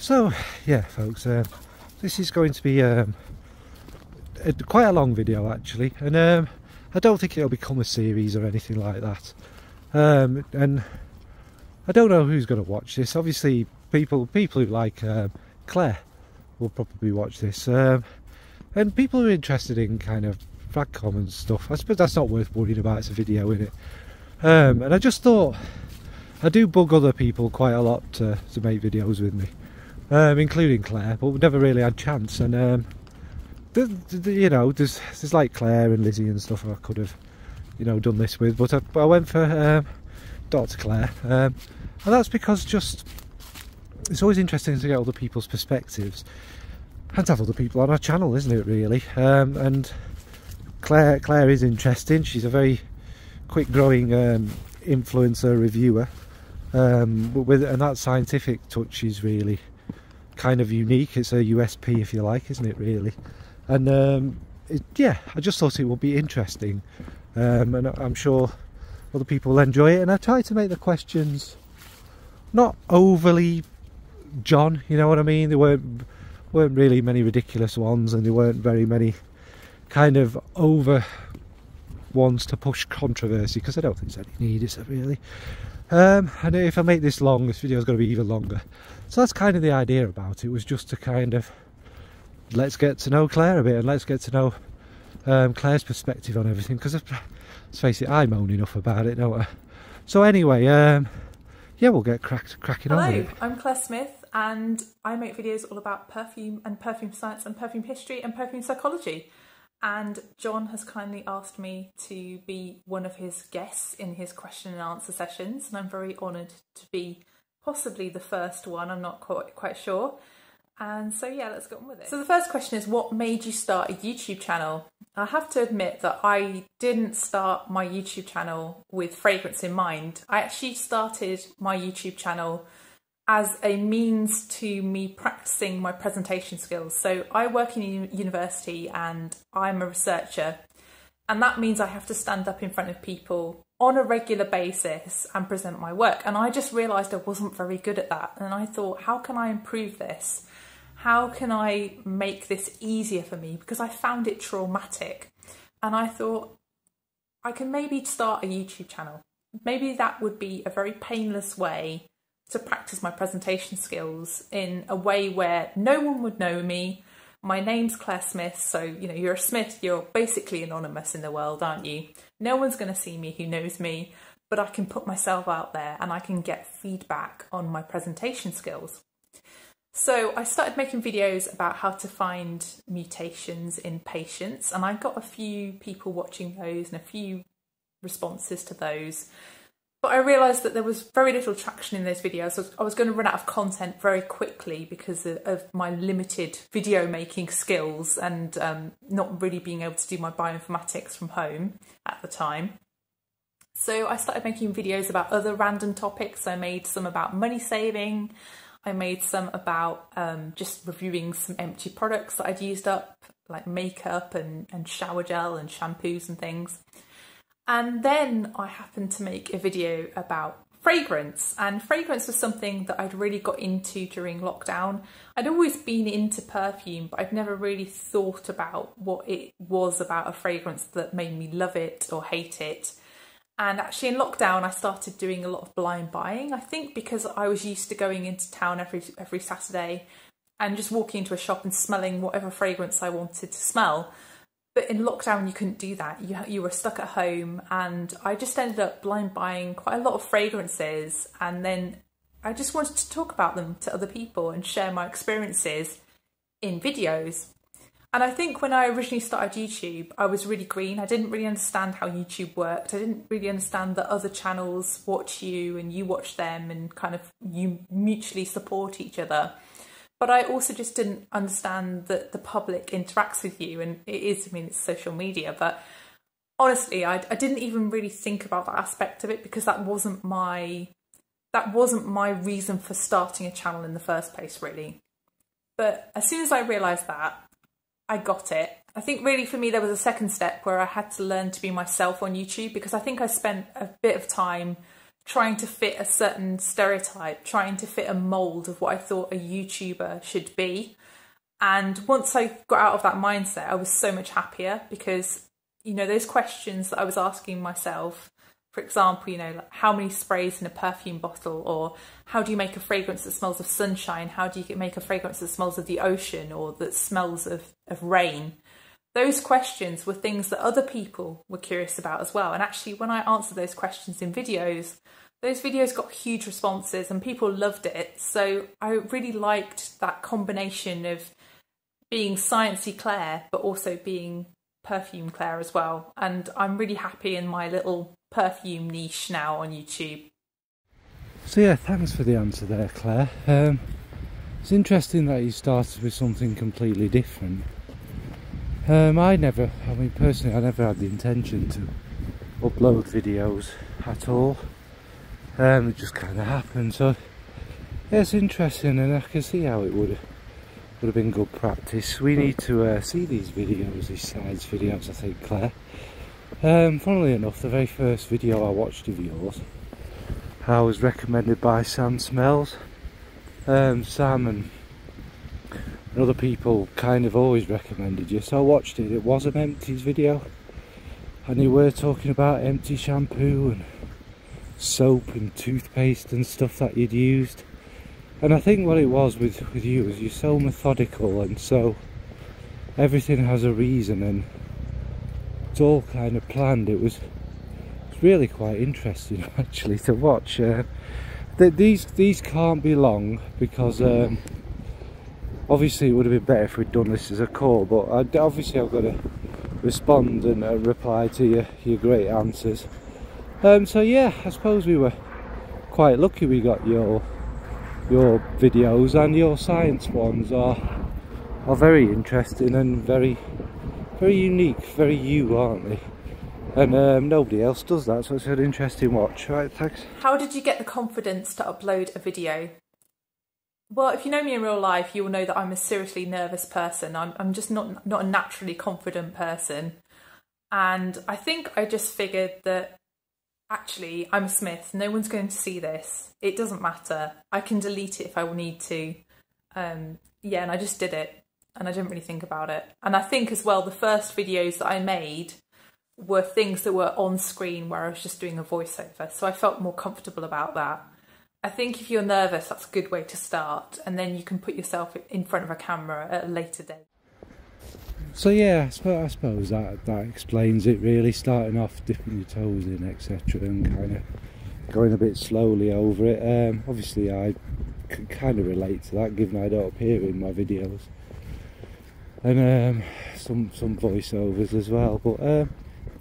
So yeah folks, this is going to be quite a long video actually, and I don't think it'll become a series or anything like that, and I don't know who's going to watch this. Obviously people who like Claire will probably watch this, and people who are interested in kind of Fragcom and stuff. I suppose that's not worth worrying about, it's a video in it. And I just thought, I do bug other people quite a lot to make videos with me, including Claire, but we've never really had chance. And you know, there's like Claire and Lizzie and stuff I could have, you know, done this with, but I went for Dr. Claire, and that's because just it's always interesting to get other people's perspectives and to have other people on our channel, isn't it, really? And Claire is interesting. She's a very quick growing influencer reviewer, and that scientific touch is really kind of unique. It's a USP, if you like, isn't it, really? And yeah, I just thought it would be interesting, and I'm sure other people will enjoy it. And I tried to make the questions not overly John, you know what I mean? There weren't really many ridiculous ones, and there weren't very many kind of over ones to push controversy, because I don't think there's any need, is there really? And if I make this long, this video is going to be even longer. So that's kind of the idea about it, was just to kind of let's get to know Claire a bit, and let's get to know Claire's perspective on everything, because let's face it, I moan enough about it, don't I? So anyway, yeah, we'll get cracking on with it. Hello, I'm Claire Smith, and I make videos all about perfume and perfume science and perfume history and perfume psychology. And John has kindly asked me to be one of his guests in his question and answer sessions, and I'm very honoured to be possibly the first one. I'm not quite sure. And so yeah, let's get on with it. So the first question is, what made you start a YouTube channel? I have to admit that I didn't start my YouTube channel with fragrance in mind. I actually started my YouTube channel as a means to me practicing my presentation skills. So I work in university and I'm a researcher, and that means I have to stand up in front of people on a regular basis and present my work. And I just realised I wasn't very good at that, and I thought, how can I improve this? How can I make this easier for me? Because I found it traumatic, and I thought I can maybe start a YouTube channel. Maybe that would be a very painless way to practice my presentation skills in a way where no one would know me. My name's Claire Smith, so you know, you're a Smith, you're basically anonymous in the world, aren't you? No one's going to see me who knows me, but I can put myself out there and I can get feedback on my presentation skills. So I started making videos about how to find mutations in patients, and I got a few people watching those and a few responses to those. But I realised that there was very little traction in those videos. So I was going to run out of content very quickly because of my limited video making skills and not really being able to do my bioinformatics from home at the time. So I started making videos about other random topics. I made some about money saving. I made some about just reviewing some empty products that I'd used up, like makeup and shower gel and shampoos and things. And then I happened to make a video about fragrance, and fragrance was something that I'd really got into during lockdown. I'd always been into perfume, but I'd never really thought about what it was about a fragrance that made me love it or hate it. And actually in lockdown, I started doing a lot of blind buying. I think because I was used to going into town every Saturday and just walking into a shop and smelling whatever fragrance I wanted to smell. But in lockdown, you couldn't do that. You were stuck at home, and I just ended up blind buying quite a lot of fragrances, and then I just wanted to talk about them to other people and share my experiences in videos. And I think when I originally started YouTube, I was really green. I didn't really understand how YouTube worked. I didn't really understand that other channels watch you and you watch them and kind of you mutually support each other. But I also just didn't understand that the public interacts with you, and it is, I mean, it's social media, but honestly, I didn't even really think about that aspect of it, because that wasn't my reason for starting a channel in the first place, really. But as soon as I realised that, I got it. I think really for me there was a second step where I had to learn to be myself on YouTube, because I think I spent a bit of time trying to fit a certain stereotype, trying to fit a mould of what I thought a YouTuber should be. And once I got out of that mindset, I was so much happier because, you know, those questions that I was asking myself, for example, you know, like how many sprays in a perfume bottle, or how do you make a fragrance that smells of sunshine? How do you make a fragrance that smells of the ocean or that smells of rain? Those questions were things that other people were curious about as well. And actually, when I answered those questions in videos, those videos got huge responses and people loved it. So I really liked that combination of being sciencey Claire, but also being perfume Claire as well. And I'm really happy in my little perfume niche now on YouTube. So yeah, thanks for the answer there, Claire. It's interesting that you started with something completely different. Personally, I never had the intention to upload videos at all. It just kind of happened. So yeah, it's interesting, and I can see how it would have been good practice. We need to see these videos, these science videos, I think, Claire. Funnily enough, the very first video I watched of yours, I was recommended by Sam Smells. Sam and other people kind of always recommended you, so I watched it. It was an empties video, and you were talking about empty shampoo and soap and toothpaste and stuff that you'd used. And I think what it was with you is you're so methodical, and so everything has a reason and it's all kind of planned. It's really quite interesting actually to watch. These can't be long because obviously it would have been better if we'd done this as a call, but obviously I've got to respond and reply to your great answers. So yeah, I suppose we were quite lucky we got your videos, and your science ones are very interesting and very unique, very you, aren't they? And nobody else does that, so it's an interesting watch. Right, thanks. How did you get the confidence to upload a video? Well, if you know me in real life, you will know that I'm a seriously nervous person. I'm just not a naturally confident person. And I think I just figured that actually I'm a Smith. No one's going to see this. It doesn't matter. I can delete it if I need to. Yeah, and I just did it. And I didn't really think about it. And I think as well, the first videos that I made were things that were on screen where I was just doing a voiceover. So I felt more comfortable about that. I think if you're nervous, that's a good way to start, and then you can put yourself in front of a camera at a later date. So yeah, I suppose that explains it really, starting off dipping your toes in, etc., and kind of going a bit slowly over it. Obviously I can kind of relate to that, given I don't appear in my videos, and some voiceovers as well, but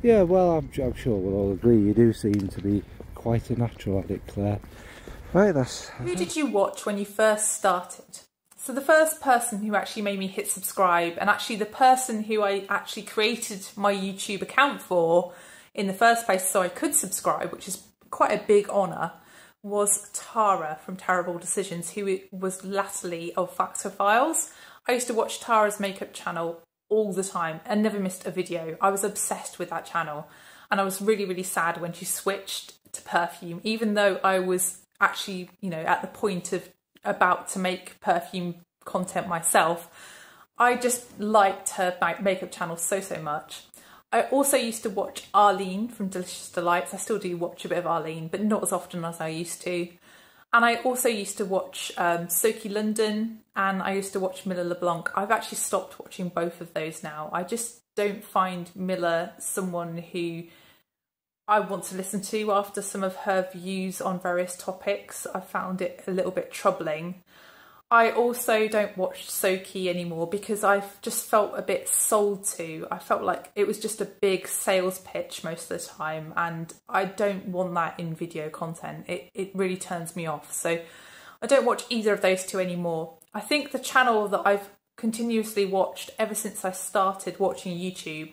yeah, well, I'm sure we'll all agree you do seem to be quite a natural at it, Claire. Right, Who did you watch when you first started? So the first person who actually made me hit subscribe, and actually the person who I actually created my YouTube account for in the first place so I could subscribe, which is quite a big honour, was Tara from Terrible Decisions, who was latterly of Factor Files. I used to watch Tara's makeup channel all the time and never missed a video. I was obsessed with that channel, and I was really, really sad when she switched to perfume, even though I was actually, you know, at the point of about to make perfume content myself. I just liked her makeup channel so much. I also used to watch Arlene from Delicious Delights. I still do watch a bit of Arlene, but not as often as I used to. And I also used to watch Soaky London, and I used to watch Miller LeBlanc. I've actually stopped watching both of those now. I just don't find Miller someone who I want to listen to after some of her views on various topics. I found it a little bit troubling. I also don't watch Soaky anymore because I've just felt a bit sold to. I felt like it was just a big sales pitch most of the time, and I don't want that in video content. It really turns me off. So I don't watch either of those two anymore. I think the channel that I've continuously watched ever since I started watching YouTube,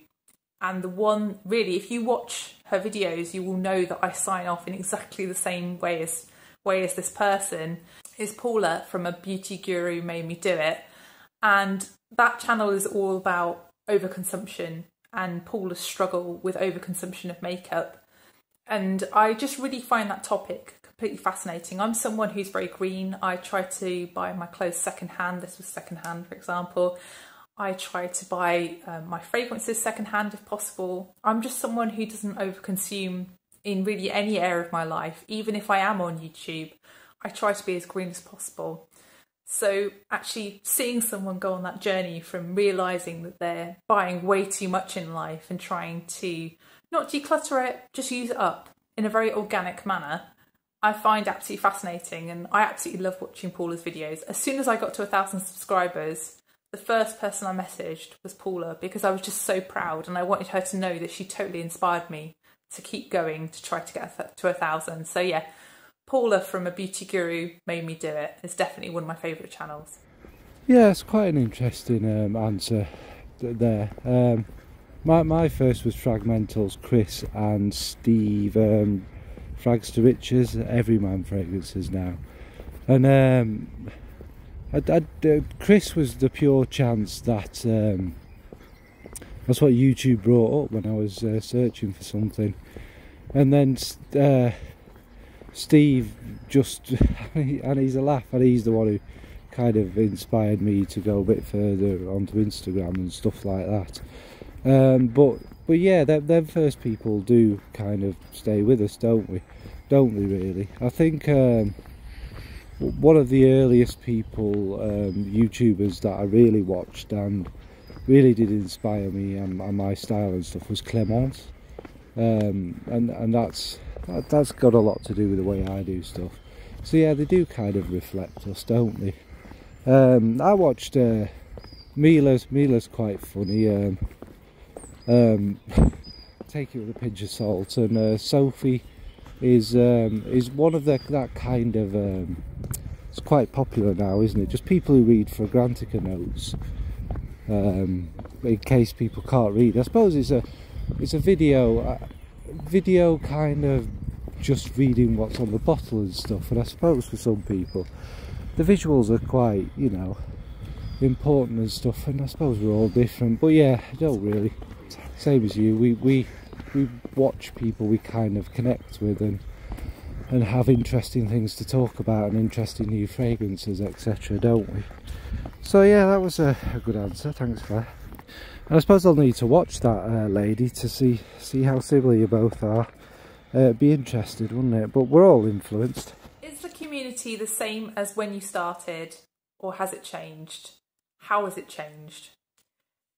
and the one really, if you watch her videos, you will know that I sign off in exactly the same way as this person, is Paula from A Beauty Guru Made Me Do It. And that channel is all about overconsumption and Paula's struggle with overconsumption of makeup. And I just really find that topic completely fascinating. I'm someone who's very green. I try to buy my clothes secondhand. This was secondhand, for example. I try to buy my fragrances secondhand if possible. I'm just someone who doesn't overconsume in really any area of my life. Even if I am on YouTube, I try to be as green as possible. So actually seeing someone go on that journey from realising that they're buying way too much in life and trying to not declutter it, just use it up in a very organic manner, I find absolutely fascinating, and I absolutely love watching Paula's videos. As soon as I got to 1,000 subscribers, the first person I messaged was Paula, because I was just so proud and I wanted her to know that she totally inspired me to keep going to try to get to 1,000. So yeah, Paula from A Beauty Guru made me do it. It's definitely one of my favourite channels. Yeah, it's quite an interesting answer there. My first was Fragmentals, Chris and Steve, Frags to Riches, Everyman Fragrances now. And Chris was the pure chance that that's what YouTube brought up when I was searching for something. And then Steve just, and he's a laugh, and he's the one who kind of inspired me to go a bit further onto Instagram and stuff like that. But yeah, them first people do kind of stay with us, don't we really? I think one of the earliest people, YouTubers that I really watched and really did inspire me and my style and stuff was Clémence, and that's got a lot to do with the way I do stuff. So yeah, they do kind of reflect us, don't they? I watched Mila's quite funny. Take it with a pinch of salt, and Sophie is one of that kind of it's quite popular now, isn't it? Just people who read Fragrantica notes, in case people can't read. I suppose it's a video kind of just reading what's on the bottle and stuff, and I suppose for some people the visuals are quite, you know, important and stuff, and I suppose we're all different. But yeah, I don't really, same as you, we watch people we kind of connect with and have interesting things to talk about and interesting new fragrances, etc., don't we? So yeah, that was a good answer, thanks for that. And I suppose I'll need to watch that lady to see how similar you both are. Be interested, wouldn't it? But we're all influenced. Is the community the same as when you started, or has it changed? How has it changed?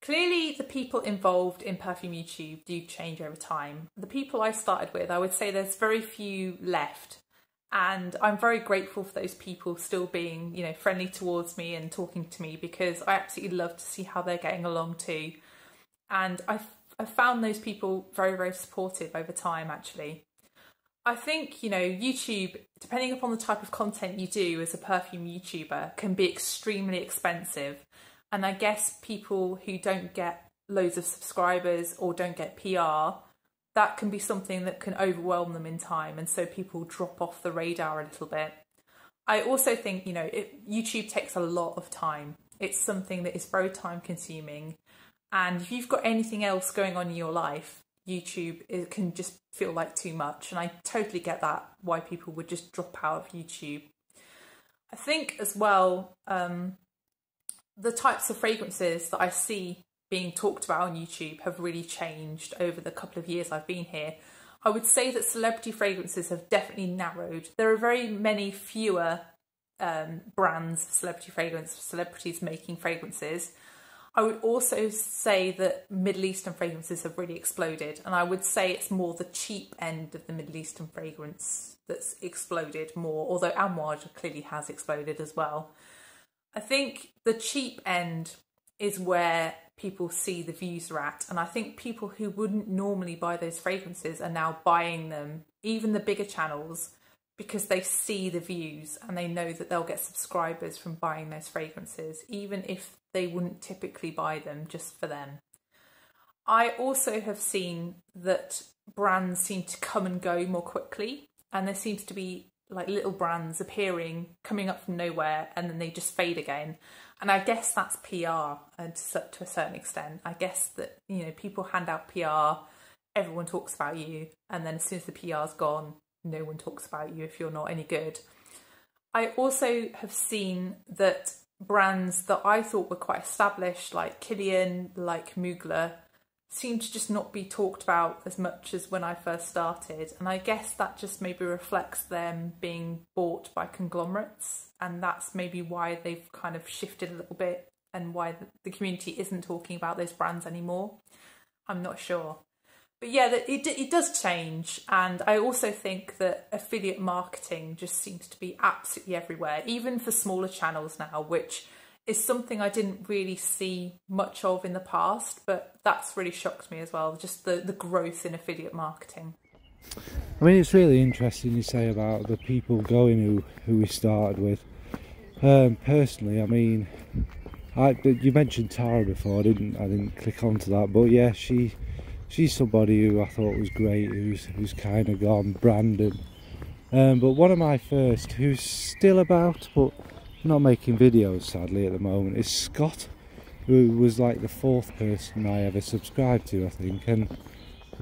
Clearly the people involved in perfume YouTube do change over time. The people I started with, I would say there's very few left, and I'm very grateful for those people still being, you know, friendly towards me and talking to me, because I absolutely love to see how they're getting along too. And I've found those people very, very supportive over time, actually. I think, you know, YouTube, depending upon the type of content you do as a perfume YouTuber, can be extremely expensive. And I guess people who don't get loads of subscribers or don't get PR, that can be something that can overwhelm them in time, and so people drop off the radar a little bit. I also think, you know, YouTube takes a lot of time. It's something that is very time consuming, and if you've got anything else going on in your life, YouTube can just feel like too much, and I totally get that, why people would just drop out of YouTube. I think as well, the types of fragrances that I see being talked about on YouTube have really changed over the couple of years I've been here. I would say that celebrity fragrances have definitely narrowed. There are very many fewer brands of celebrity fragrance, celebrities making fragrances. I would also say that Middle Eastern fragrances have really exploded, and I would say it's more the cheap end of the Middle Eastern fragrance that's exploded more, although Amouage clearly has exploded as well. I think the cheap end is where people see the views are at, and I think people who wouldn't normally buy those fragrances are now buying them, even the bigger channels, because they see the views and they know that they'll get subscribers from buying those fragrances, even if they wouldn't typically buy them just for them. I also have seen that brands seem to come and go more quickly, and there seems to be like little brands appearing, coming up from nowhere, and then they just fade again. And I guess that's PR to a certain extent. I guess that, you know, people hand out PR everyone talks about you, and then as soon as the PR's gone, no one talks about you if you're not any good. I also have seen that brands that I thought were quite established, like Kilian, like Mugler, seem to just not be talked about as much as when I first started. And I guess that just maybe reflects them being bought by conglomerates, and that's maybe why they've kind of shifted a little bit and why the community isn't talking about those brands anymore. I'm not sure. But yeah, it does change, and I also think that affiliate marketing just seems to be absolutely everywhere, even for smaller channels now, which is something I didn't really see much of in the past, but that's really shocked me as well, just the growth in affiliate marketing. I mean, it's really interesting you say about the people going who we started with. Personally, I mean, you mentioned Tara before. I didn't click onto that, but yeah, she's somebody who I thought was great, who's kind of gone. Brandon, but one of my first, who's still about but not making videos sadly at the moment, is Scott, who was like the 4th person I ever subscribed to, I think, and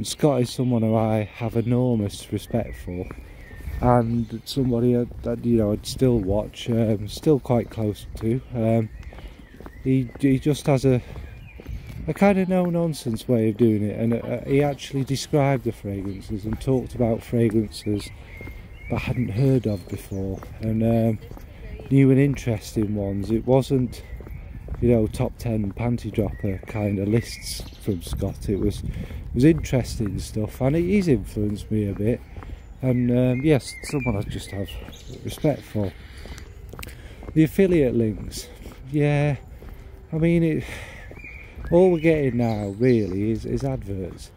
Scott is someone who I have enormous respect for, and somebody that you know I'd still watch, still quite close to. He just has a kind of no-nonsense way of doing it, and he actually described the fragrances and talked about fragrances that I hadn't heard of before, and new and interesting ones. It wasn't, you know, top 10 panty dropper kind of lists from Scott. It was interesting stuff, and he's influenced me a bit, and yes, someone I just have respect for. The affiliate links, yeah, I mean, all we're getting now really is adverts,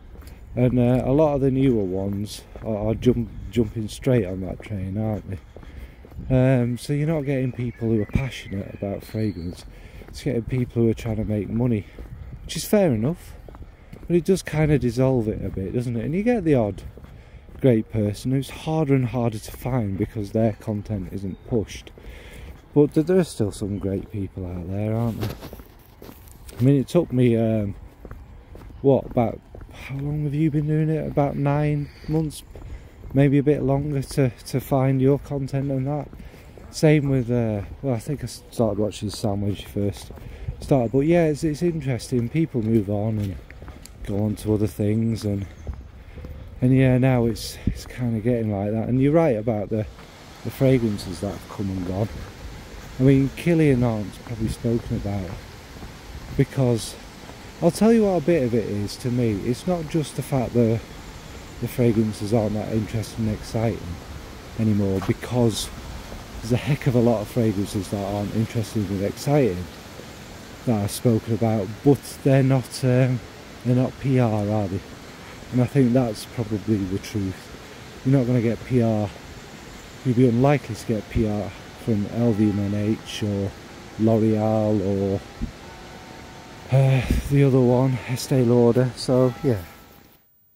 and a lot of the newer ones are jumping straight on that train, aren't they? So you're not getting people who are passionate about fragrance, it's getting people who are trying to make money, which is fair enough, but it does kind of dissolve it a bit, doesn't it? And you get the odd great person who's harder and harder to find because their content isn't pushed, but there are still some great people out there, aren't there? I mean, it took me about, how long have you been doing it? About 9 months, maybe a bit longer, to find your content and that. Same with well, I think I started watching Sam when she first started, but yeah, it's interesting. People move on and go on to other things, and yeah, now it's kind of getting like that. And you're right about the fragrances that have come and gone. I mean, Kilian aren't probably spoken about, because I'll tell you what a bit of it is to me. It's not just the fact that the fragrances aren't that interesting and exciting anymore, because there's a heck of a lot of fragrances that aren't interesting and exciting that I've spoken about, but they're not PR, are they? And I think that's probably the truth. You're not going to get PR, you'll be unlikely to get PR from LVMH or L'Oreal or the other one, Estee Lauder. So yeah.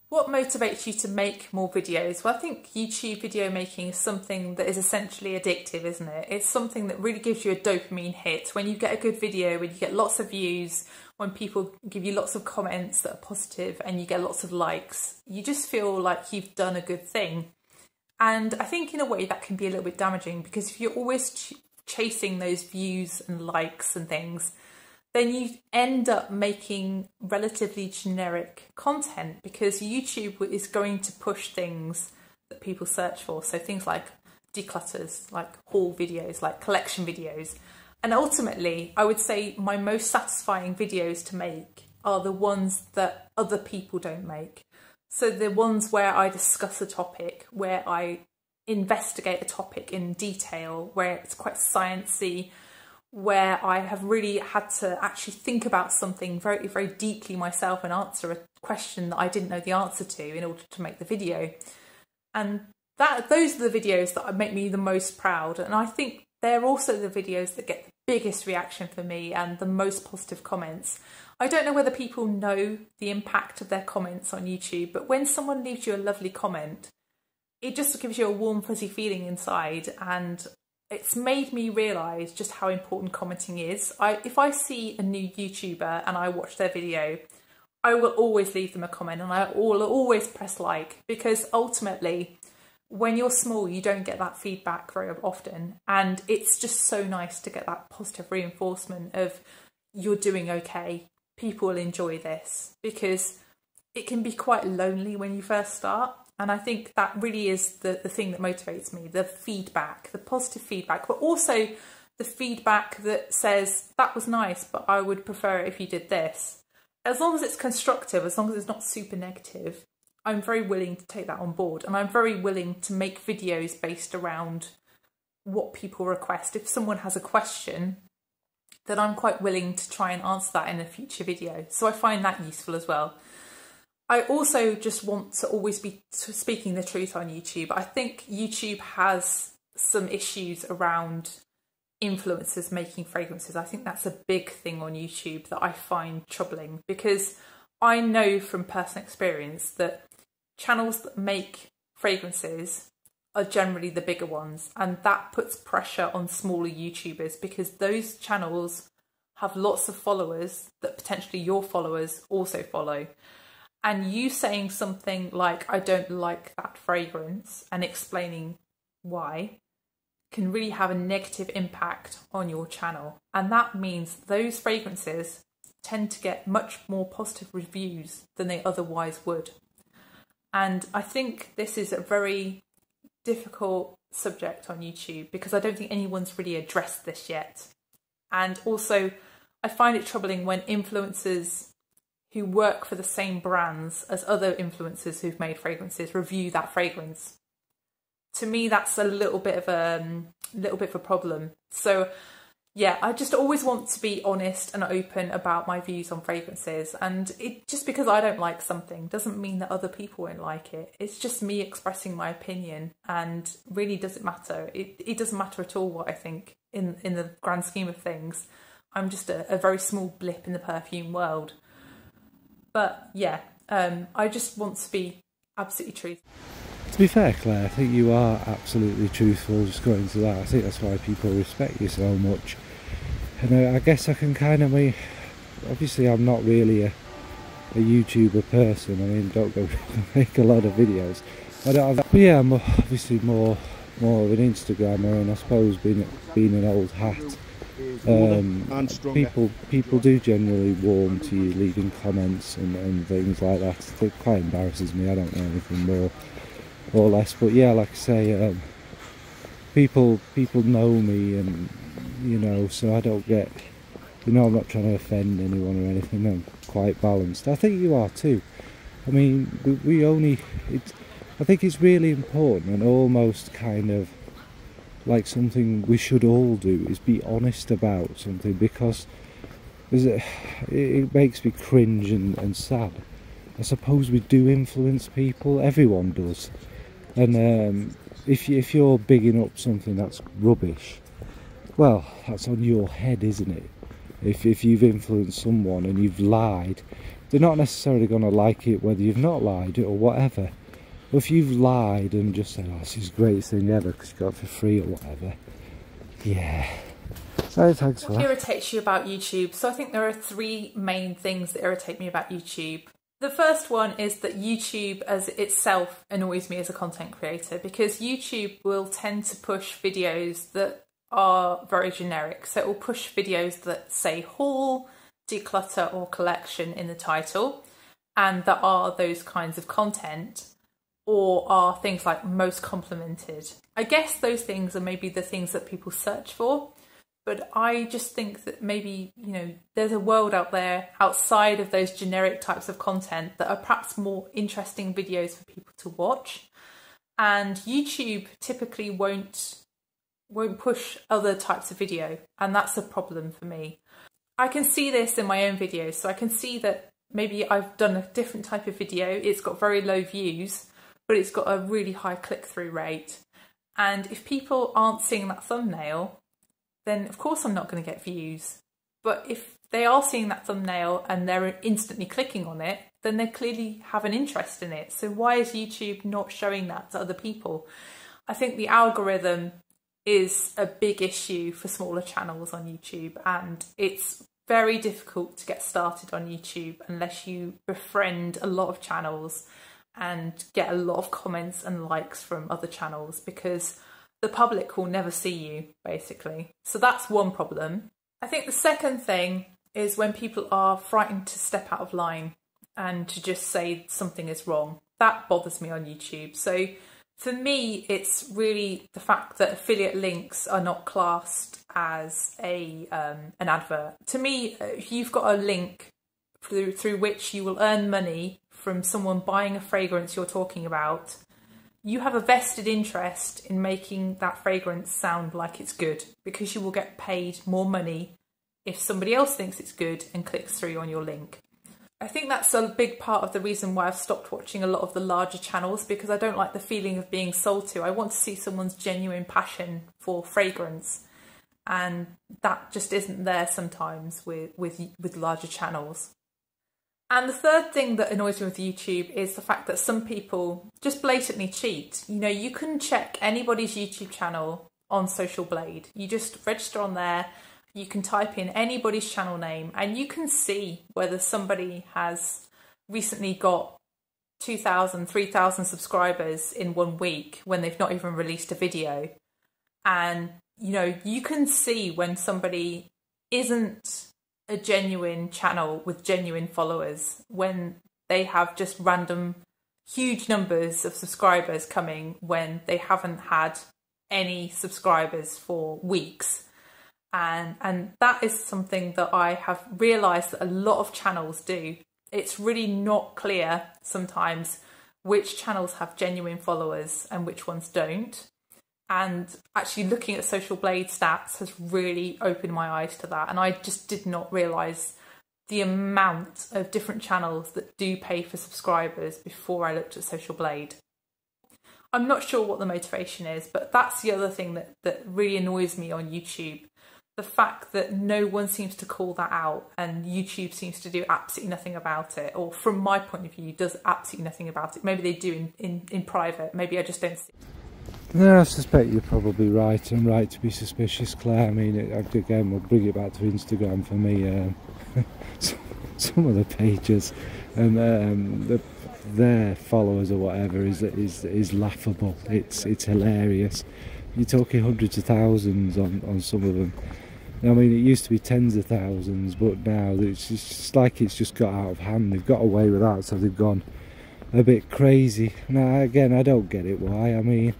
What motivates you to make more videos? Well, I think YouTube video making is something that is essentially addictive, isn't it? It's something that really gives you a dopamine hit. When you get a good video, when you get lots of views, when people give you lots of comments that are positive and you get lots of likes, you just feel like you've done a good thing. And I think in a way that can be a little bit damaging, because if you're always chasing those views and likes and things, then you end up making relatively generic content, because YouTube is going to push things that people search for. So things like declutters, like haul videos, like collection videos. And ultimately, I would say my most satisfying videos to make are the ones that other people don't make. So the ones where I discuss a topic, where I investigate a topic in detail, where it's quite sciencey, where I have really had to actually think about something very, very deeply myself and answer a question that I didn't know the answer to in order to make the video. And those are the videos that make me the most proud. And I think they're also the videos that get the biggest reaction for me and the most positive comments. I don't know whether people know the impact of their comments on YouTube, but when someone leaves you a lovely comment, it just gives you a warm, fuzzy feeling inside, and it's made me realise just how important commenting is. If I see a new YouTuber and I watch their video, I will always leave them a comment, and I will always press like, because ultimately when you're small you don't get that feedback very often, and it's just so nice to get that positive reinforcement of you're doing okay, people will enjoy this, because it can be quite lonely when you first start. And I think that really is the thing that motivates me, the feedback, the positive feedback, but also the feedback that says, that was nice, but I would prefer it if you did this. As long as it's constructive, as long as it's not super negative, I'm very willing to take that on board. And I'm very willing to make videos based around what people request. If someone has a question, then I'm quite willing to try and answer that in a future video. So I find that useful as well. I also just want to always be speaking the truth on YouTube. I think YouTube has some issues around influencers making fragrances. I think that's a big thing on YouTube that I find troubling, because I know from personal experience that channels that make fragrances are generally the bigger ones, and that puts pressure on smaller YouTubers, because those channels have lots of followers that potentially your followers also follow. And you saying something like, I don't like that fragrance, and explaining why, can really have a negative impact on your channel. And that means those fragrances tend to get much more positive reviews than they otherwise would. And I think this is a very difficult subject on YouTube, because I don't think anyone's really addressed this yet. And also, I find it troubling when influencers who work for the same brands as other influencers who've made fragrances review that fragrance. To me, that's a little bit of a problem. So yeah, I just always want to be honest and open about my views on fragrances. And just because I don't like something doesn't mean that other people won't like it. It's just me expressing my opinion, and really doesn't matter. It doesn't matter at all what I think in the grand scheme of things. I'm just a very small blip in the perfume world. But yeah, I just want to be absolutely truthful. To be fair, Claire, I think you are absolutely truthful, just going to that. I think that's why people respect you so much. And I guess I can kind of obviously I'm not really a YouTuber person. I mean, don't go make a lot of videos. But yeah, I'm obviously more of an Instagrammer, and I suppose being an old hat, people do generally warm to you, leaving comments and things like that. It quite embarrasses me. I don't know anything more or less, but yeah, like I say, people know me, and you know, so I don't get, you know, I'm not trying to offend anyone or anything. I'm quite balanced. I think you are too. I mean, I think it's really important, and almost kind of like something we should all do, is be honest about something, because it makes me cringe and sad. I suppose we do influence people, everyone does. And if you're bigging up something that's rubbish, well, that's on your head, isn't it? If you've influenced someone and you've lied, they're not necessarily going to like it whether you've not lied or whatever. But if you've lied and just said, oh, this is the greatest thing ever because you got it for free or whatever, yeah. So thanks for that. What irritates you about YouTube? So I think there are 3 main things that irritate me about YouTube. The first one is that YouTube as itself annoys me as a content creator, because YouTube will tend to push videos that are very generic. So it will push videos that say haul, declutter or collection in the title, and that are those kinds of content, or are things like most complimented. I guess those things are maybe the things that people search for. But I just think that maybe, you know, there's a world out there outside of those generic types of content that are perhaps more interesting videos for people to watch. And YouTube typically won't push other types of video. And that's a problem for me. I can see this in my own videos. So I can see that maybe I've done a different type of video. It's got very low views, but it's got a really high click-through rate. And if people aren't seeing that thumbnail, then of course I'm not going to get views. But if they are seeing that thumbnail and they're instantly clicking on it, then they clearly have an interest in it. So why is YouTube not showing that to other people? I think the algorithm is a big issue for smaller channels on YouTube, and it's very difficult to get started on YouTube unless you befriend a lot of channels and get a lot of comments and likes from other channels, because the public will never see you, basically. So that's one problem. I think the second thing is when people are frightened to step out of line and to just say something is wrong. That bothers me on YouTube. So for me, it's really the fact that affiliate links are not classed as an advert. To me, if you've got a link through which you will earn money from someone buying a fragrance you're talking about, you have a vested interest in making that fragrance sound like it's good, because you will get paid more money if somebody else thinks it's good and clicks through on your link. I think that's a big part of the reason why I've stopped watching a lot of the larger channels, because I don't like the feeling of being sold to. I want to see someone's genuine passion for fragrance, and that just isn't there sometimes with larger channels. And the third thing that annoys me with YouTube is the fact that some people just blatantly cheat. You know, you can check anybody's YouTube channel on Social Blade. You just register on there. You can type in anybody's channel name and you can see whether somebody has recently got 2,000, 3,000 subscribers in 1 week when they've not even released a video. And, you know, you can see when somebody isn't a genuine channel with genuine followers, when they have just random huge numbers of subscribers coming when they haven't had any subscribers for weeks. And that is something that I have realised that a lot of channels do. It's really not clear sometimes which channels have genuine followers and which ones don't. And actually looking at Social Blade stats has really opened my eyes to that. And I just did not realise the amount of different channels that do pay for subscribers before I looked at Social Blade. I'm not sure what the motivation is, but that's the other thing that really annoys me on YouTube. The fact that no one seems to call that out and YouTube seems to do absolutely nothing about it, or from my point of view, does absolutely nothing about it. Maybe they do in private, maybe I just don't see it. No, I suspect you're probably right, and right to be suspicious, Claire. I mean, again, we'll bring it back to Instagram for me. Some of the pages and their followers or whatever is laughable. It's hilarious. You're talking hundreds of thousands on some of them. I mean, it used to be tens of thousands, but now it's just like it's just got out of hand. They've got away with that, so they've gone a bit crazy. Now, again, I don't get it why. I mean,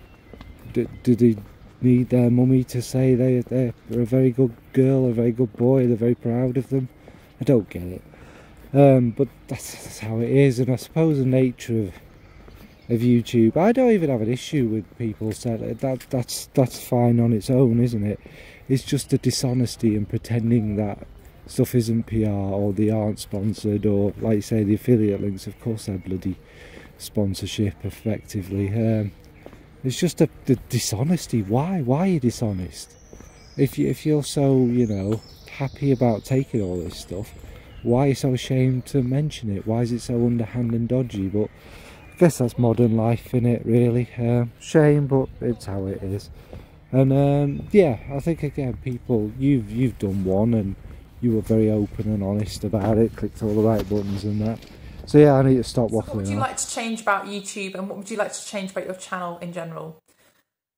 do they need their mummy to say they're a very good girl, a very good boy, they're very proud of them? I don't get it. But that's how it is, and I suppose the nature of YouTube. I don't even have an issue with people saying that's fine on its own, isn't it? It's just the dishonesty and pretending that stuff isn't PR or they aren't sponsored, or like you say, the affiliate links, of course they're bloody sponsorship effectively. It's just the dishonesty. Why are you dishonest? If you're so, you know, happy about taking all this stuff, why are you so ashamed to mention it? Why is it so underhand and dodgy? But I guess that's modern life, innit, really. Shame, but it's how it is. And yeah, I think again, people, you've done one and you were very open and honest about it, clicked all the right buttons and that. So yeah, I need to stop waffling. What would you like to change about YouTube, and what would you like to change about your channel in general?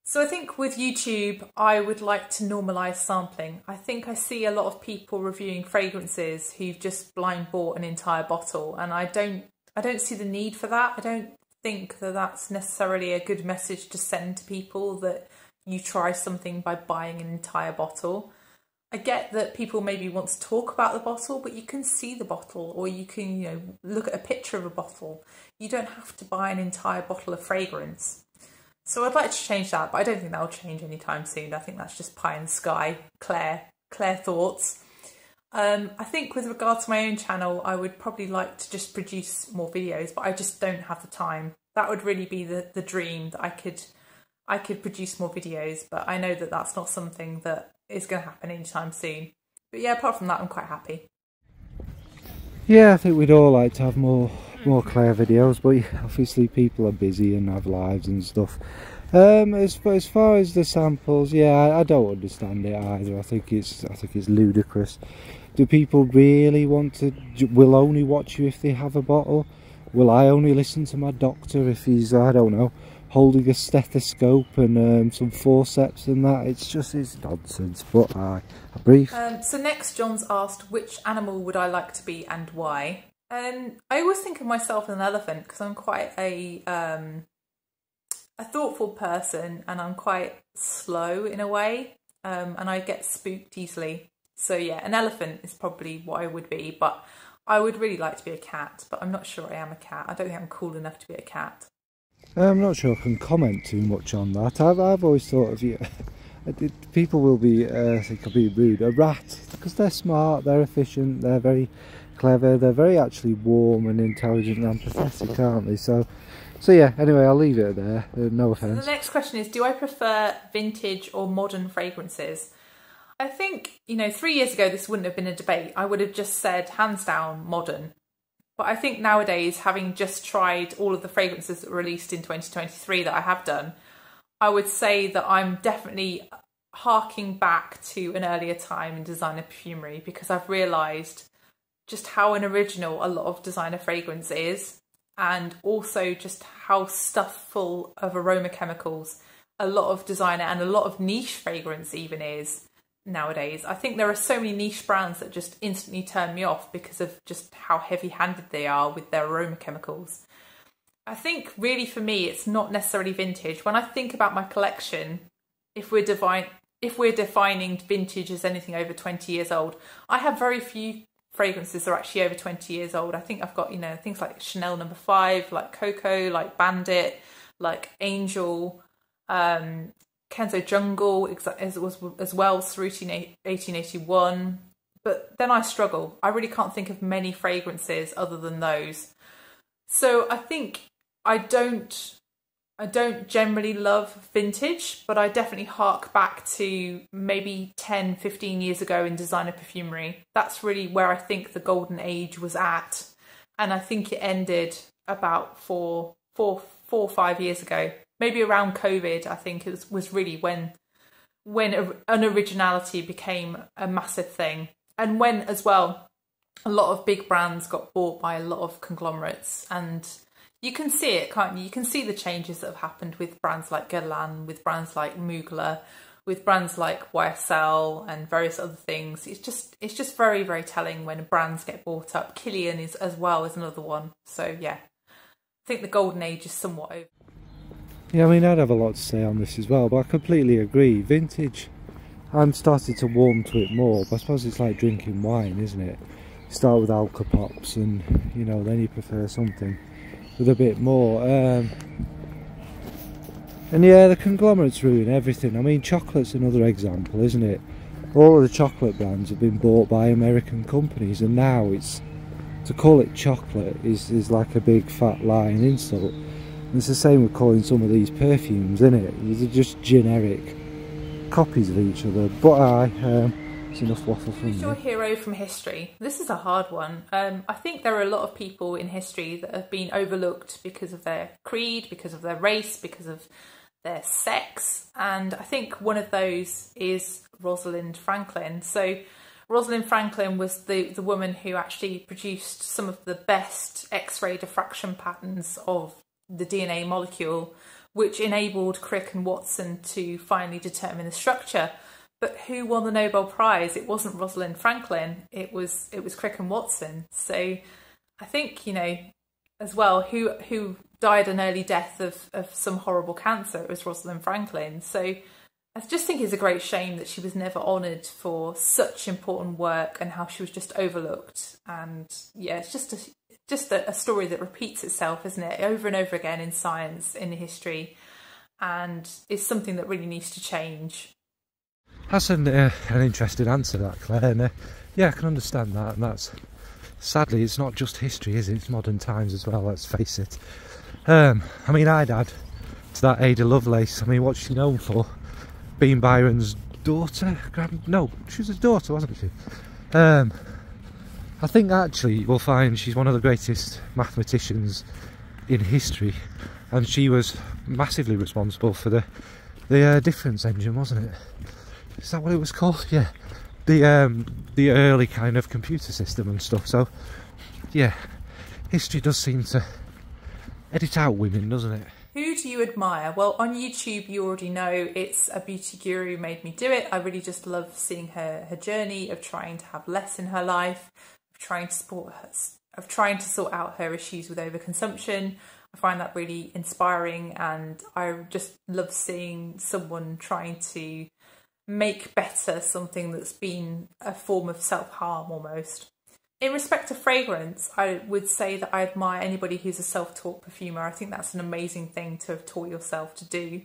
So I think with YouTube, I would like to normalise sampling. I think I see a lot of people reviewing fragrances who've just blind bought an entire bottle, and I don't see the need for that. I don't think that that's necessarily a good message to send to people, that you try something by buying an entire bottle. I get that people maybe want to talk about the bottle, but you can see the bottle, or you can, you know, look at a picture of a bottle. You don't have to buy an entire bottle of fragrance. So I'd like to change that, but I don't think that will change anytime soon. I think that's just pie in the sky, Claire thoughts. I think with regard to my own channel, I would probably like to just produce more videos, but I just don't have the time. That would really be the dream, that I could produce more videos, but I know that that's not something that is going to happen anytime soon. But yeah, apart from that, I'm quite happy. Yeah, I think we'd all like to have more Claire videos, but obviously people are busy and have lives and stuff. As far as the samples, yeah, I don't understand it either. I think it's ludicrous. Do people really want to? Will only watch you if they have a bottle? Will I only listen to my doctor if he's, I don't know, holding a stethoscope and some forceps and that? It's nonsense. But a brief. So next, John's asked, which animal would I like to be and why? I always think of myself as an elephant because I'm quite a thoughtful person, and I'm quite slow in a way, and I get spooked easily. So yeah, an elephant is probably what I would be, but I would really like to be a cat, but I'm not sure I am a cat. I don't think I'm cool enough to be a cat. I'm not sure I can comment too much on that. I've always thought of you. People will be think I'm being rude. A rat, because they're smart, they're efficient, they're very clever, they're very actually warm and intelligent and empathetic, aren't they? So yeah, anyway, I'll leave it there. No offence. The next question is, do I prefer vintage or modern fragrances? I think, 3 years ago this wouldn't have been a debate. I would have just said, hands down, modern. But I think nowadays, having just tried all of the fragrances that were released in 2023 that I have done, I would say that I'm definitely harking back to an earlier time in designer perfumery, because I've realised just how unoriginal a lot of designer fragrance is, and also just how stuffed full of aroma chemicals a lot of designer and a lot of niche fragrance even is nowadays. I think there are so many niche brands that just instantly turn me off because of just how heavy-handed they are with their aroma chemicals. I think really for me it's not necessarily vintage. When I think about my collection, if we're defining vintage as anything over 20 years old, I have very few fragrances that are actually over 20 years old. I think I've got, things like Chanel No. 5, like Coco, like Bandit, like Angel, Kenzo Jungle as well, Cerruti 1881. But then I struggle. I really can't think of many fragrances other than those. So I think I don't generally love vintage, but I definitely hark back to maybe 10, 15 years ago in designer perfumery. That's really where I think the golden age was at. And I think it ended about four or 5 years ago. Maybe around COVID, I think it was really when an originality became a massive thing. And when, as well, a lot of big brands got bought by a lot of conglomerates. And you can see it, can't you? You can see the changes that have happened with brands like Guerlain, with brands like Mugler, with brands like YSL and various other things. It's just very, very telling when brands get bought up. Kilian is as well as another one. So yeah, I think the golden age is somewhat over. Yeah, I mean, I'd have a lot to say on this as well, but I completely agree. Vintage, I'm starting to warm to it more, but I suppose it's like drinking wine, isn't it? You start with Alka-Pops and, then you prefer something with a bit more. And yeah, the conglomerates ruin everything. I mean, chocolate's another example, isn't it? All of the chocolate brands have been bought by American companies, and now to call it chocolate is like a big fat lying insult. And it's the same with calling some of these perfumes, isn't it? These are just generic copies of each other. But it's enough waffle from me. Who's your hero from history? This is a hard one. I think there are a lot of people in history that have been overlooked because of their creed, because of their race, because of their sex. And I think one of those is Rosalind Franklin. So Rosalind Franklin was the woman who actually produced some of the best X-ray diffraction patterns of the DNA molecule, which enabled Crick and Watson to finally determine the structure. But who won the Nobel Prize? It wasn't Rosalind Franklin, it was Crick and Watson. So I think, as well, who died an early death of some horrible cancer, it was Rosalind Franklin. So I just think it's a great shame that she was never honoured for such important work and how she was just overlooked. And yeah, it's just a story that repeats itself, isn't it, over and over again in science, in history, and it's something that really needs to change. That's an interesting answer, that, Claire. And, yeah, I can understand that, and that's sadly it's not just history, is it? It's modern times as well. Let's face it. I mean, I'd add to that Ada Lovelace. I mean, what's she known for? Being Byron's daughter? No, she was his daughter, wasn't she? I think actually you'll find she's one of the greatest mathematicians in history. and she was massively responsible for the difference engine, wasn't it? Is that what it was called? Yeah, the early kind of computer system and stuff. So yeah, history does seem to edit out women, doesn't it? Who do you admire? Well, on YouTube, you already know it's a beauty guru made me do it. I really just love seeing her journey of trying to have less in her life, of trying to sort out her issues with overconsumption. I find that really inspiring, and I just love seeing someone trying to make better something that's been a form of self-harm almost. In respect to fragrance, I would say that I admire anybody who's a self-taught perfumer. I think that's an amazing thing to have taught yourself to do.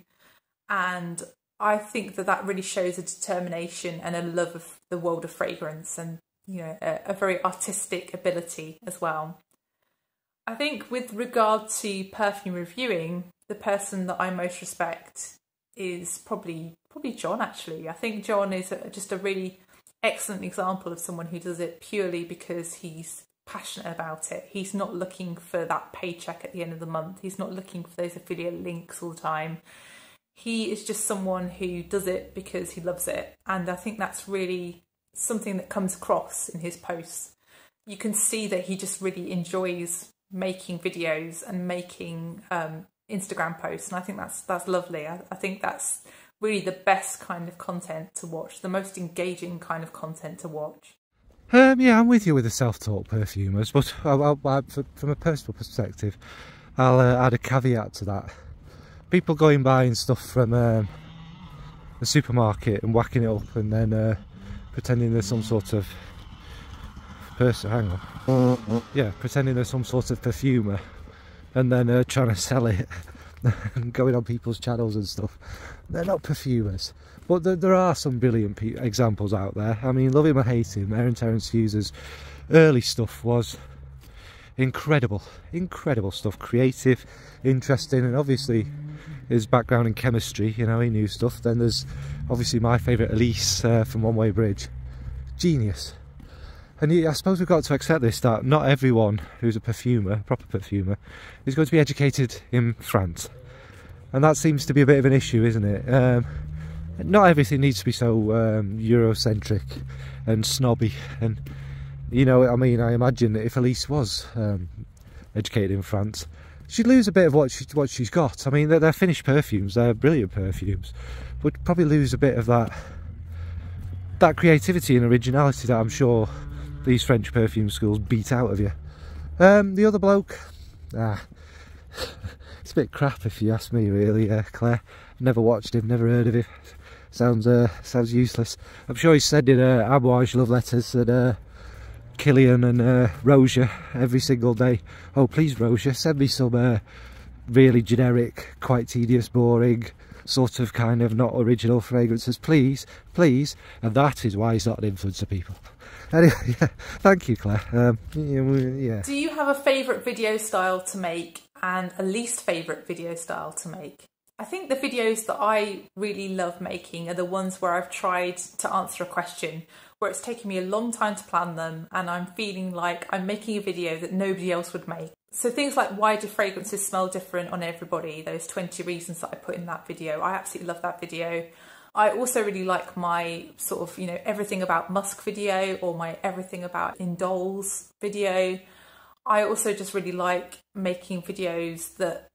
And I think that that really shows a determination and a love of the world of fragrance, and, you know, a very artistic ability as well. I think with regard to perfume reviewing, the person that I most respect is probably John, actually. I think John is just a really excellent example of someone who does it purely because he's passionate about it. He's not looking for that paycheck at the end of the month. He's not looking for those affiliate links all the time. He is just someone who does it because he loves it. And I think that's really something that comes across in his posts. You can see that he just really enjoys making videos and making Instagram posts. And I think that's lovely. I think that's really the best kind of content to watch, the most engaging kind of content to watch. Yeah, I'm with you with the self-taught perfumers, but from a personal perspective, I'll add a caveat to that. People going buying stuff from the supermarket and whacking it up and then pretending there's some sort of pretending there's some sort of perfumer and then trying to sell it and going on people's channels and stuff. They're not perfumers, but there are some brilliant examples out there. I mean, love him or hate him, Aaron Terence Hughes's early stuff was incredible stuff, creative, interesting, and obviously his background in chemistry, you know, he knew stuff. Then there's obviously my favourite, Elise from One Way Bridge, genius. And I suppose we've got to accept this, that not everyone who's a perfumer, proper perfumer, is going to be educated in France. And that seems to be a bit of an issue, isn't it? Not everything needs to be so Eurocentric and snobby. And, you know, I mean, I imagine that if Elise was educated in France, she'd lose a bit of what she's got. I mean, they're finished perfumes, they're brilliant perfumes, but probably lose a bit of that creativity and originality that I'm sure these French perfume schools beat out of you. The other bloke, it's a bit crap if you ask me, really. Claire, never watched him, never heard of him. Sounds useless. I'm sure he's sending Amouage love letters and Killian and Rosia every single day. Oh, please, Rosia, send me some really generic, quite tedious, boring, sort of kind of not original fragrances, please. And that is why he's not an influencer, people. Anyway, yeah, thank you, Claire. Yeah. Do you have a favourite video style to make and a least favourite video style to make? I think the videos that I really love making are the ones where I've tried to answer a question, where it's taken me a long time to plan them and I'm feeling like I'm making a video that nobody else would make. So things like, why do fragrances smell different on everybody? Those 20 reasons that I put in that video. I absolutely love that video. I also really like my sort of, you know, everything about musk video, or my everything about indoles video. I also just really like making videos that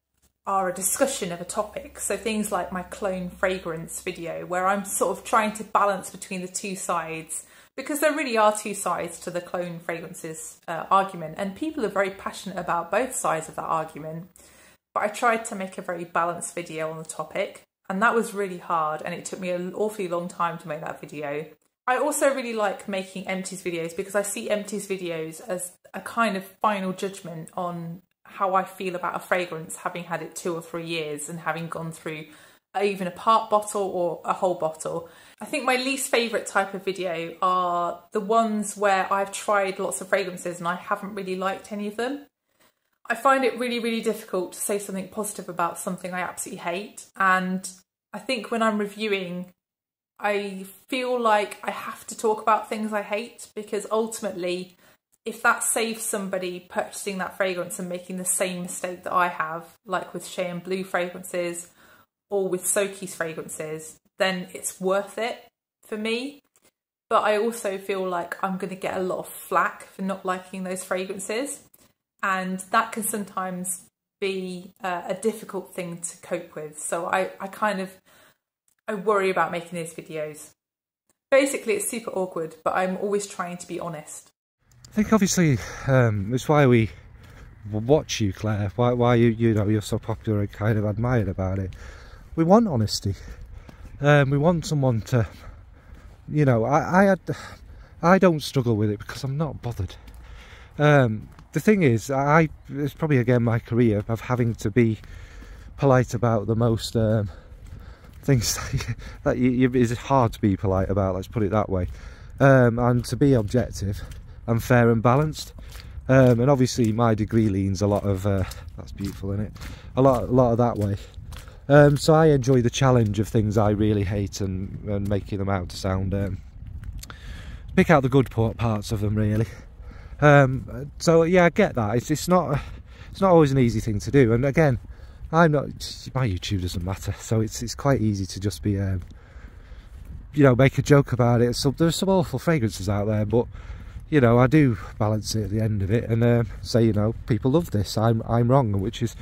are a discussion of a topic. So things like my clone fragrance video, where I'm sort of trying to balance between the two sides, because there really are two sides to the clone fragrances argument, and people are very passionate about both sides of that argument. But I tried to make a very balanced video on the topic, and that was really hard, and it took me an awfully long time to make that video. I also really like making empties videos, because I see empties videos as a kind of final judgment on how I feel about a fragrance, having had it 2 or 3 years and having gone through even a part bottle or a whole bottle. I think my least favourite type of video are the ones where I've tried lots of fragrances and I haven't really liked any of them. I find it really, really difficult to say something positive about something I absolutely hate. And I think when I'm reviewing, I feel like I have to talk about things I hate, because ultimately, if that saves somebody purchasing that fragrance and making the same mistake that I have, like with Shea and Blue fragrances or with Soki's fragrances, then it's worth it for me. But I also feel like I'm going to get a lot of flack for not liking those fragrances. And that can sometimes be a difficult thing to cope with. So I worry about making these videos. Basically, it's super awkward, but I'm always trying to be honest. I think obviously it's why we watch you, Claire. Why you know you're so popular and kind of admired about it. We want honesty. We want someone to, you know. I don't struggle with it because I'm not bothered. The thing is, it's probably again my career of having to be polite about the most things that is hard to be polite about. Let's put it that way, and to be objective and fair and balanced. And obviously, my degree leans a lot of that's beautiful, isn't it? A lot of that way. So I enjoy the challenge of things I really hate and making them out to sound. Pick out the good parts of them, really. So yeah, I get that. It's not always an easy thing to do. And again, my YouTube doesn't matter, so it's quite easy to just be you know, make a joke about it. So there's some awful fragrances out there, but you know, I do balance it at the end of it and say, you know, people love this. I'm wrong, which is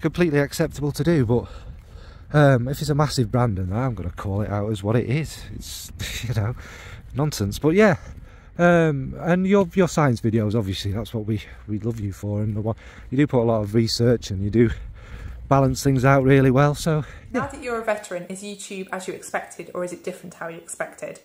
completely acceptable to do. But if it's a massive brand and I'm going to call it out as what it is, it's you know, nonsense. But yeah. And your science videos, obviously, that's what we love you for, and you do put a lot of research and you do balance things out really well. So yeah. Now that you're a veteran, is YouTube as you expected, or is it different how you expected?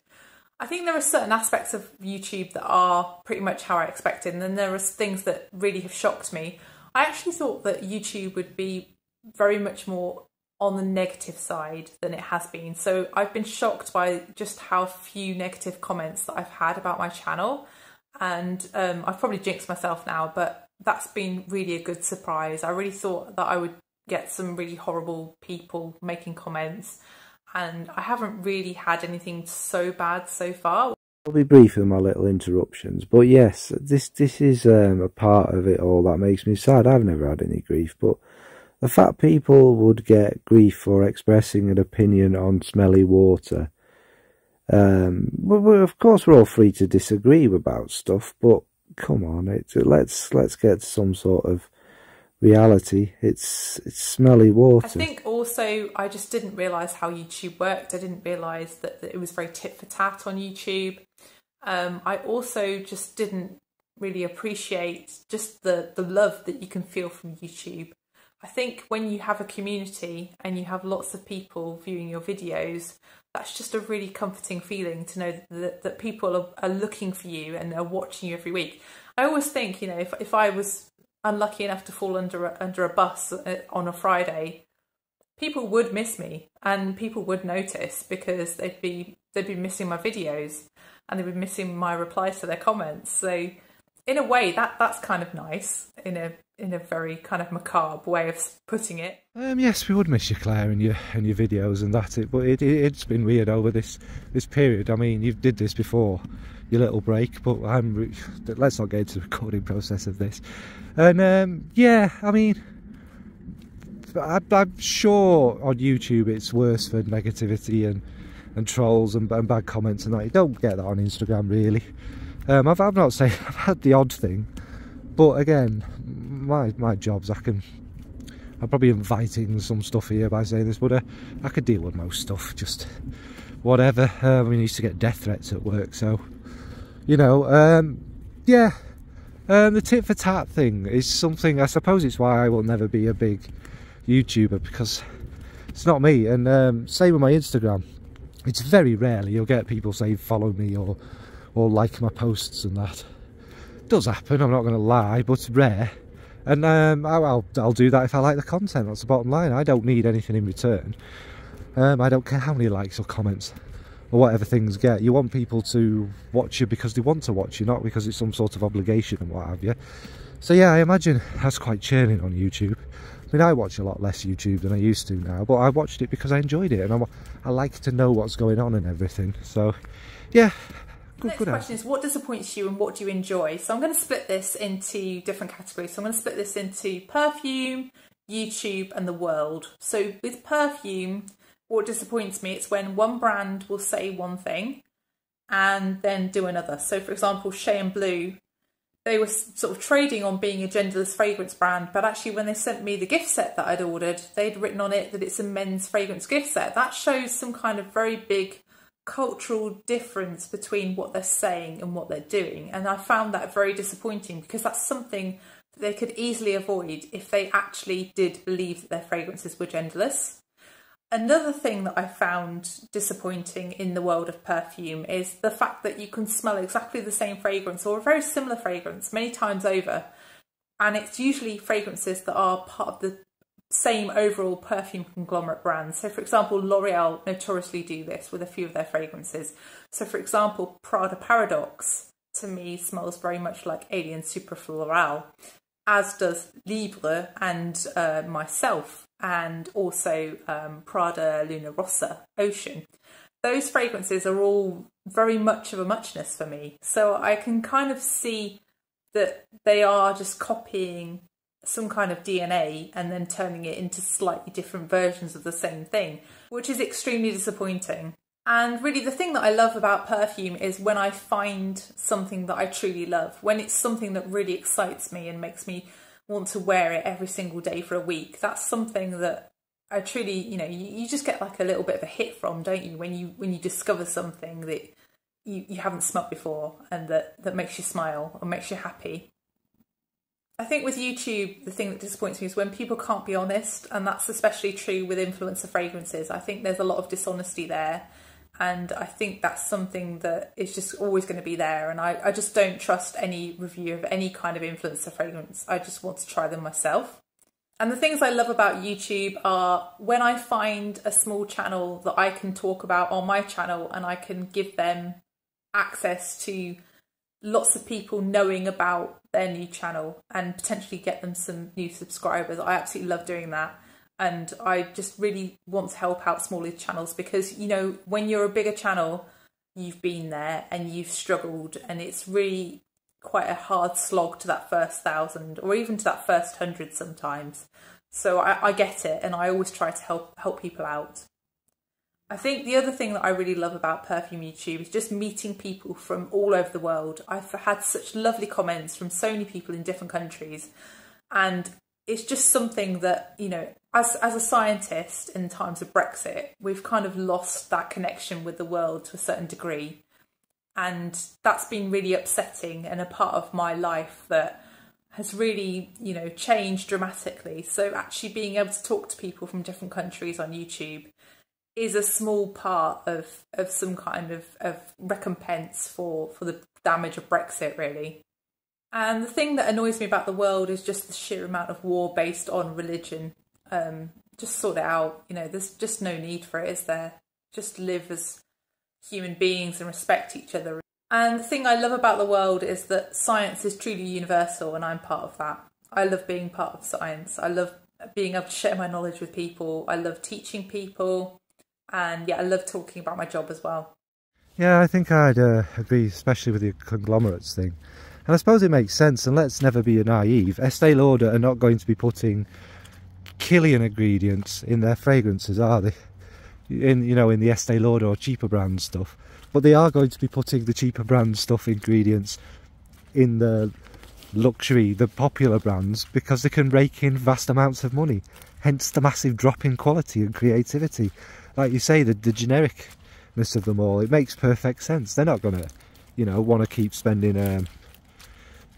I think there are certain aspects of YouTube that are pretty much how I expected, and then there are things that really have shocked me. I actually thought that YouTube would be very much more on the negative side than it has been. So I've been shocked by just how few negative comments that I've had about my channel. And I've probably jinxed myself now, but that's been really a good surprise. I really thought that I would get some really horrible people making comments, and I haven't really had anything so bad so far. I'll be brief with my little interruptions, but yes, this is a part of it all that makes me sad. I've never had any grief, but the fact people would get grief for expressing an opinion on smelly water. Of course, we're all free to disagree about stuff, but come on, let's get to some sort of reality. It's smelly water. I think also I just didn't realise how YouTube worked. I didn't realise that it was very tit for tat on YouTube. I also just didn't really appreciate just the love that you can feel from YouTube. I think when you have a community and you have lots of people viewing your videos, that's just a really comforting feeling to know that people are looking for you and are watching you every week. I always think, you know, if I was unlucky enough to fall under a bus on a Friday, people would miss me and people would notice because they'd be missing my videos and they'd be missing my replies to their comments. So in a way, that's kind of nice in a very kind of macabre way of putting it. Yes, we would miss you, Claire, and your videos and that. But it's been weird over this period. I mean, you did this before your little break, but let's not get into the recording process of this. And yeah, I mean, I'm sure on YouTube it's worse for negativity and trolls and bad comments and that. You don't get that on Instagram, really. I'm not saying I've had the odd thing, but again, my job's I'm probably inviting some stuff here by saying this, but I could deal with most stuff, just whatever. We used to get death threats at work, so you know, yeah. The tit for tat thing is something, I suppose it's why I will never be a big YouTuber, because it's not me. And same with my Instagram, it's very rarely you'll get people say follow me or like my posts and that. It does happen, I'm not going to lie, but it's rare. And I'll do that if I like the content. That's the bottom line. I don't need anything in return. I don't care how many likes or comments or whatever things get. You want people to watch you because they want to watch you, not because it's some sort of obligation and what have you. So yeah, I imagine that's quite churning on YouTube. I mean, I watch a lot less YouTube than I used to now, but I watched it because I enjoyed it and I like to know what's going on and everything. So yeah, Next question is, what disappoints you and what do you enjoy? So I'm going to split this into different categories. So I'm going to split this into perfume, YouTube and the world. So with perfume, what disappoints me, it's when one brand will say one thing and then do another. So for example, Shea and Blue, they were sort of trading on being a genderless fragrance brand, but actually when they sent me the gift set that I'd ordered, they'd written on it that it's a men's fragrance gift set. That shows some kind of very big cultural difference between what they're saying and what they're doing. And I found that very disappointing, because that's something that they could easily avoid if they actually did believe that their fragrances were genderless. Another thing that I found disappointing in the world of perfume is the fact that you can smell exactly the same fragrance or a very similar fragrance many times over, and it's usually fragrances that are part of the same overall perfume conglomerate brands. So for example, L'Oreal notoriously do this with a few of their fragrances. So for example, Prada Paradox to me smells very much like Alien Super Floral, as does Libre and Myself, and also Prada Luna Rossa Ocean. Those fragrances are all very much of a muchness for me. So I can kind of see that they are just copying some kind of DNA and then turning it into slightly different versions of the same thing, which is extremely disappointing. And really the thing that I love about perfume is when I find something that I truly love, when it's something that really excites me and makes me want to wear it every single day for a week. That's something that I truly, you just get like a little bit of a hit from, don't you? When you discover something that you haven't smelt before and that makes you smile or makes you happy. I think with YouTube, the thing that disappoints me is when people can't be honest, and that's especially true with influencer fragrances. I think there's a lot of dishonesty there, and I think that's something that is just always going to be there, and I just don't trust any review of any kind of influencer fragrance. I just want to try them myself. And the things I love about YouTube are when I find a small channel that I can talk about on my channel and I can give them access to lots of people knowing about their new channel and potentially get them some new subscribers. I absolutely love doing that. And I just really want to help out smaller channels because, when you're a bigger channel, you've been there and you've struggled, and it's really quite a hard slog to that first 1,000 or even to that first 100 sometimes. So I get it, and I always try to help people out. I think the other thing that I really love about perfume YouTube is just meeting people from all over the world. I've had such lovely comments from so many people in different countries, and it's just something that, as a scientist in times of Brexit, we've kind of lost that connection with the world to a certain degree. And that's been really upsetting and a part of my life that has really, changed dramatically. So actually being able to talk to people from different countries on YouTube is a small part of some kind of recompense for the damage of Brexit, really. And the thing that annoys me about the world is just the sheer amount of war based on religion. Just sort it out. There's just no need for it, is there? Just live as human beings and respect each other. And the thing I love about the world is that science is truly universal, and I'm part of that. I love being part of science. I love being able to share my knowledge with people. I love teaching people. And I love talking about my job as well. Yeah, I think I'd agree, especially with the conglomerates thing. And I suppose it makes sense, and let's never be naive. Estee Lauder are not going to be putting killing ingredients in their fragrances, are they? In the Estee Lauder or cheaper brand stuff. But they are going to be putting the cheaper brand stuff ingredients in the luxury, the popular brands, because they can rake in vast amounts of money. Hence the massive drop in quality and creativity. Like you say, the genericness of them all, it makes perfect sense. They're not going to, want to keep spending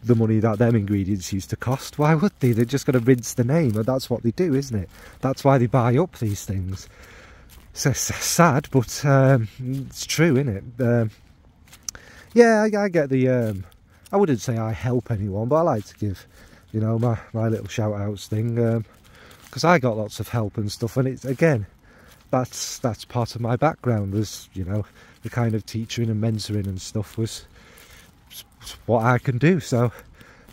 the money that them ingredients used to cost. Why would they? They're just going to rinse the name, and that's what they do, isn't it? That's why they buy up these things. So it's sad, but it's true, isn't it? I get the... I wouldn't say I help anyone, but I like to give, my little shout-outs thing, because I got lots of help and stuff, and it's, again, that's part of my background, was, the kind of teaching and mentoring and stuff was what I can do. So,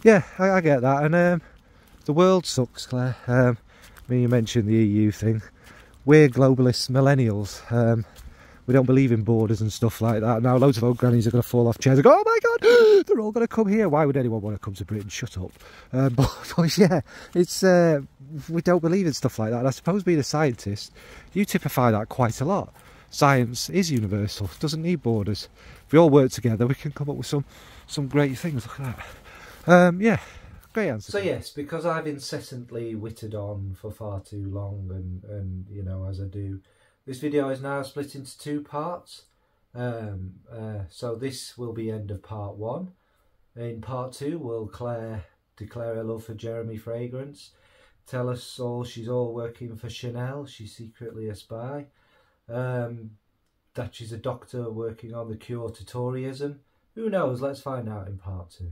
yeah, I get that, and the world sucks, Claire. You mentioned the EU thing. We're globalist millennials. We don't believe in borders and stuff like that. Now loads of old grannies are going to fall off chairs and go, oh my God, they're all going to come here. Why would anyone want to come to Britain? Shut up. But yeah, it's we don't believe in stuff like that. And I suppose being a scientist, you typify that quite a lot. Science is universal, doesn't need borders. If we all work together, we can come up with some great things. Look at that. Yeah, great answer. So yes, because I've incessantly wittered on for far too long, and you know, as I do, this video is now split into 2 parts. So this will be end of part 1. In part 2, will Claire declare her love for Jeremy Fragrance, tell us all she's all working for Chanel, she's secretly a spy, that she's a doctor working on the cure to Toryism. Who knows? Let's find out in part 2.